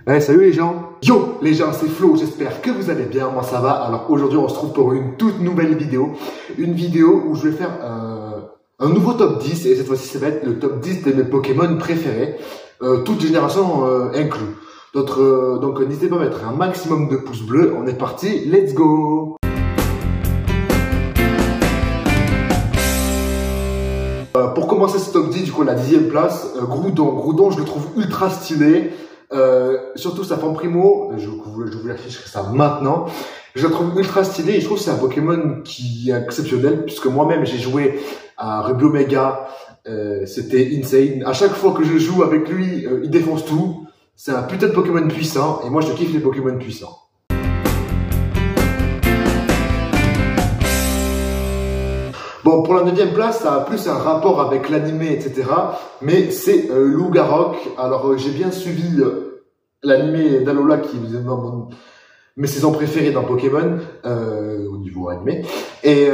Hey, salut les gens. Yo les gens, c'est Flo, j'espère que vous allez bien, moi ça va. Alors aujourd'hui on se trouve pour une toute nouvelle vidéo. Une vidéo où je vais faire un nouveau top 10. Et cette fois-ci ça va être le top 10 de mes Pokémon préférés, toute génération inclus. Donc n'hésitez pas à mettre un maximum de pouces bleus. On est parti, let's go. Pour commencer ce top 10, du coup la 10e place, Groudon, je le trouve ultra stylé. Surtout sa forme primo, je vous l'afficherai ça maintenant. Je le trouve ultra stylé et je trouve que c'est un Pokémon qui est exceptionnel puisque moi-même j'ai joué à Ruby Omega, c'était insane. À chaque fois que je joue avec lui, il défonce tout. C'est un putain de Pokémon puissant et moi je kiffe les Pokémon puissants. Bon, pour la 9e place, ça a plus un rapport avec l'animé, etc. Mais c'est Lougarok. Alors, j'ai bien suivi l'animé d'Alola qui est mes saisons préférées dans Pokémon, au niveau animé. Et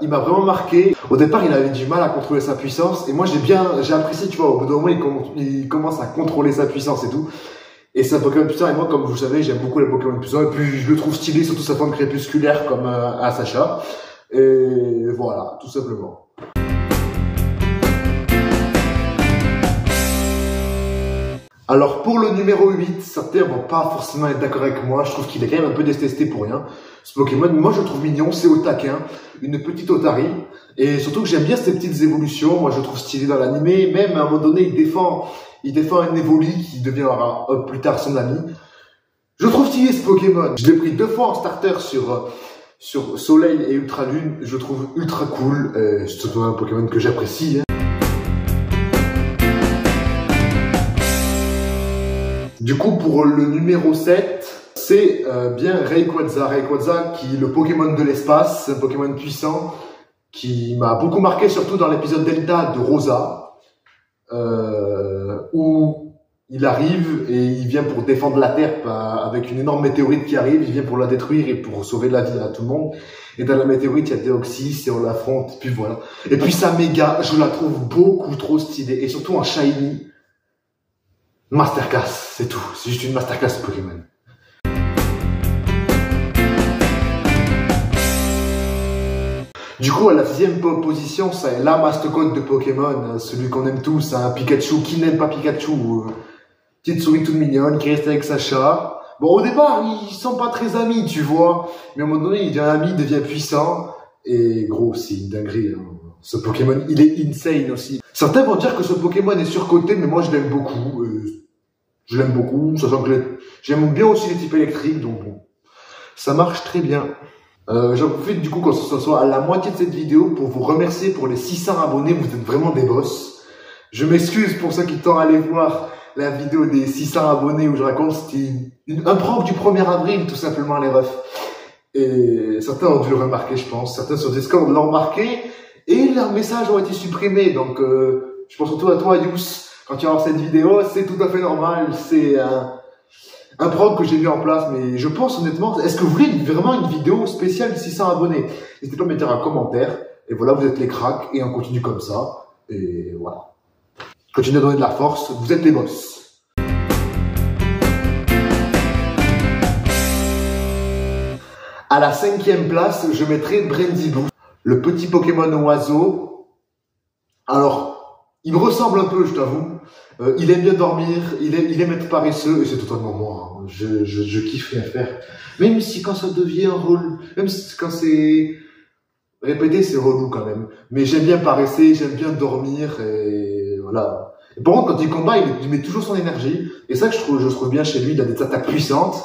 il m'a vraiment marqué. Au départ, il avait du mal à contrôler sa puissance. Et moi, j'ai apprécié, tu vois, au bout d'un moment, il commence à contrôler sa puissance et tout. Et c'est un Pokémon puissant. Et moi, comme vous le savez, j'aime beaucoup les Pokémon puissants. Et puis, je le trouve stylé, surtout sa forme crépusculaire, comme à Sacha. Et voilà, tout simplement. Alors pour le numéro 8, certains vont pas forcément être d'accord avec moi. Je trouve qu'il est quand même un peu détesté pour rien. Ce Pokémon, moi je le trouve mignon, c'est Otaquin, une petite Otari. Et surtout que j'aime bien ces petites évolutions. Moi je le trouve stylé dans l'animé. Même à un moment donné, il défend un Evoli qui deviendra plus tard son ami. Je le trouve stylé ce Pokémon. Je l'ai pris 2 fois en starter sur Soleil et Ultra Lune, je le trouve ultra cool. C'est surtout un Pokémon que j'apprécie. Du coup, pour le numéro 7, c'est bien Rayquaza. Rayquaza qui est le Pokémon de l'espace, un Pokémon puissant qui m'a beaucoup marqué, surtout dans l'épisode Delta de Rosa, où il arrive et il vient pour défendre la Terre avec une énorme météorite qui arrive. Il vient pour la détruire et pour sauver la vie à tout le monde. Et dans la météorite, il y a Deoxys et on l'affronte. Puis voilà. Et puis sa méga, je la trouve beaucoup trop stylée. Et surtout en shiny. Masterclass, c'est tout. C'est juste une masterclass Pokémon. Du coup, à la 6e position, c'est la mascotte de Pokémon, celui qu'on aime tous, un Pikachu. Qui n'aime pas Pikachu? Petite souris toute mignonne qui reste avec Sacha. Bon, au départ, ils sont pas très amis, tu vois. Mais à un moment donné, il devient ami, il devient puissant. Et gros, c'est une dinguerie. Hein. Ce Pokémon, il est insane aussi. Certains vont dire que ce Pokémon est surcoté, mais moi, je l'aime beaucoup. Je l'aime beaucoup, sachant que j'aime bien aussi les types électriques, donc bon. Ça marche très bien. J'en profite du coup quand ce soit à la moitié de cette vidéo pour vous remercier pour les 600 abonnés. Vous êtes vraiment des boss. Je m'excuse pour ceux qui tentent à aller voir la vidéo des 600 abonnés où je raconte c'était un prank du 1er avril tout simplement les refs. Et certains ont dû le remarquer je pense. Certains sur Discord l'ont remarqué et leurs messages ont été supprimés. Donc je pense surtout à toi Yous. Quand tu vas voir cette vidéo, c'est tout à fait normal. C'est un prank que j'ai mis en place, mais je pense honnêtement, est-ce que vous voulez vraiment une vidéo spéciale de 600 abonnés? N'hésitez pas à mettre un commentaire. Et voilà, vous êtes les cracks et on continue comme ça. Et voilà. Continuez à donner de la force, vous êtes les boss. À la 5e place, je mettrai Brinzibu, le petit Pokémon oiseau. Alors, il me ressemble un peu, je t'avoue. Il aime bien dormir, il aime être paresseux, et c'est totalement moi. Hein. Je kiffe rien faire. Même si quand ça devient relou, même si quand c'est répété, c'est relou quand même. Mais j'aime bien paresser, j'aime bien dormir, et voilà. Et par contre, quand il combat, il met toujours son énergie. Et ça que je trouve bien chez lui, il a des attaques puissantes.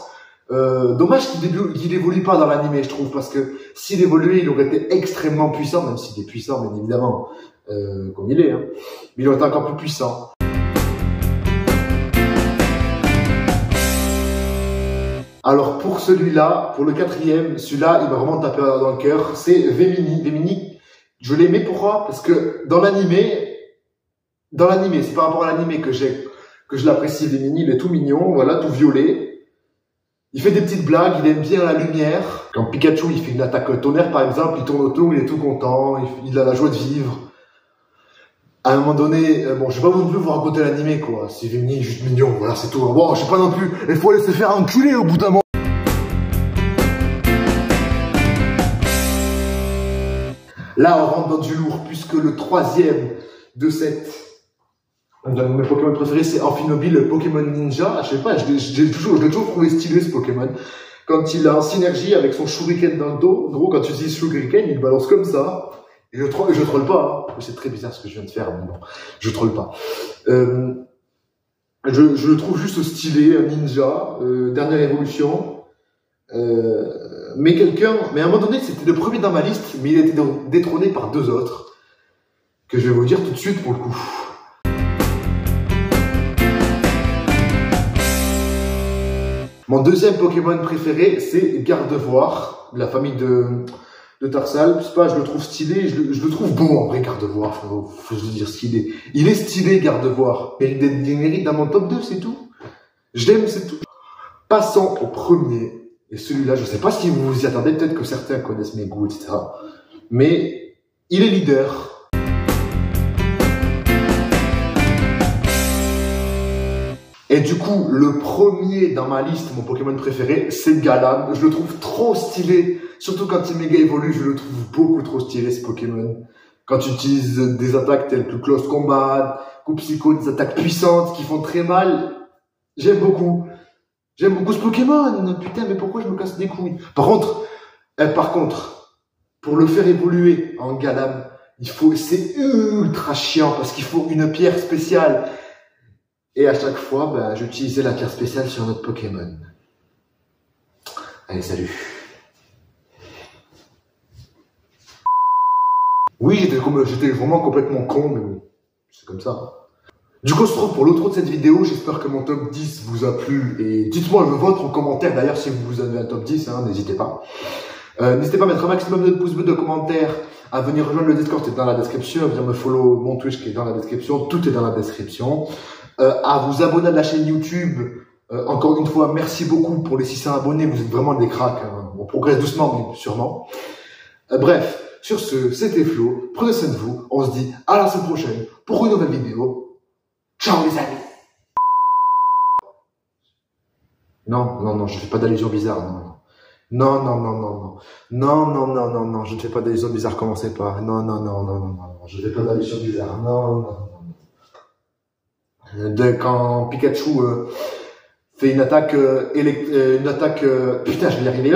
Dommage qu'il évolue pas dans l'animé, je trouve, parce que s'il évoluait, il aurait été extrêmement puissant, même s'il est puissant, bien évidemment, comme il est, hein. Mais il aurait été encore plus puissant. Alors pour celui-là, pour le 4e, celui-là, il m'a vraiment tapé dans le cœur, c'est Vemini. Vemini, je l'aimais pourquoi? Parce que dans l'animé, c'est par rapport à l'animé que je l'apprécie, Vemini, il est tout mignon, voilà, tout violet. Il fait des petites blagues, il aime bien la lumière. Quand Pikachu, il fait une attaque tonnerre par exemple, il tourne autour, il est tout content, il a la joie de vivre. À un moment donné, bon, je vais pas non plus vous raconter l'animé, quoi. C'est juste mignon, voilà, c'est tout. Bon, je sais pas non plus, il faut aller se faire enculer au bout d'un moment. Là, on rentre dans du lourd, puisque le troisième de mes Pokémon préférés, c'est Amphinobie, le Pokémon Ninja. Je sais pas, je l'ai toujours trouvé stylé, ce Pokémon. Quand il a en synergie avec son Shuriken dans le dos, gros, quand tu utilises Shuriken, il balance comme ça. Et je troll pas, hein. C'est très bizarre ce que je viens de faire, mais bon, je troll pas. Je le trouve juste stylé, un ninja, dernière évolution. Mais à un moment donné, c'était le premier dans ma liste, mais il a été détrôné par 2 autres, que je vais vous dire tout de suite pour le coup. Mon deuxième Pokémon préféré, c'est Gardevoir, de la famille de Tarsal. Je sais pas, je le trouve stylé, je le trouve bon en vrai, Gardevoir, faut se dire ce qu'il est. Il est stylé, Gardevoir. Il mérite dans mon top 2, c'est tout. Je l'aime, c'est tout. Passons au premier. Et celui-là, je sais pas si vous vous y attendez, peut-être que certains connaissent mes goûts, etc. Mais il est leader. Et du coup, le premier dans ma liste, mon Pokémon préféré, c'est Galam. Je le trouve trop stylé. Surtout quand il méga évolue, je le trouve beaucoup trop stylé, ce Pokémon. Quand tu utilises des attaques telles que Close Combat, Coup Psycho, des attaques puissantes qui font très mal, j'aime beaucoup. J'aime beaucoup ce Pokémon. Putain, mais pourquoi je me casse les couilles? Par contre, pour le faire évoluer en Galam, c'est ultra chiant parce qu'il faut une pierre spéciale. Et à chaque fois, ben, j'utilisais la pierre spéciale sur notre Pokémon. Allez, salut. Oui, j'étais vraiment complètement con, mais bon, c'est comme ça. Du coup, on se retrouve pour l'autre de cette vidéo. J'espère que mon top 10 vous a plu. Et dites-moi le vôtre en commentaire. D'ailleurs, si vous avez un top 10, hein, n'hésitez pas. N'hésitez pas à mettre un maximum de pouces bleus, de commentaires, à venir rejoindre le Discord, c'est dans la description, à venir me follow mon Twitch qui est dans la description. Tout est dans la description. À vous abonner à la chaîne YouTube. Encore une fois, merci beaucoup pour les 600 abonnés. Vous êtes vraiment des cracks. Hein. On progresse doucement, mais sûrement. Bref, sur ce, c'était Flo. Prenez soin de vous. On se dit à la semaine prochaine pour une nouvelle vidéo. Ciao les amis. Non, je fais pas d'allusion bizarre, non, je ne fais pas d'allusion bizarre, commencez pas. Non, je fais pas d'allusion bizarre, non. Quand Pikachu fait une attaque, putain, je vais y arriver.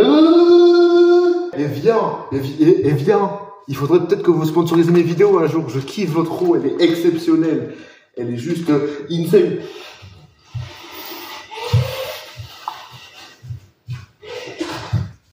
Et viens. Il faudrait peut-être que vous sponsorisez mes vidéos un jour. Je kiffe votre roue, elle est exceptionnelle. Elle est juste insane.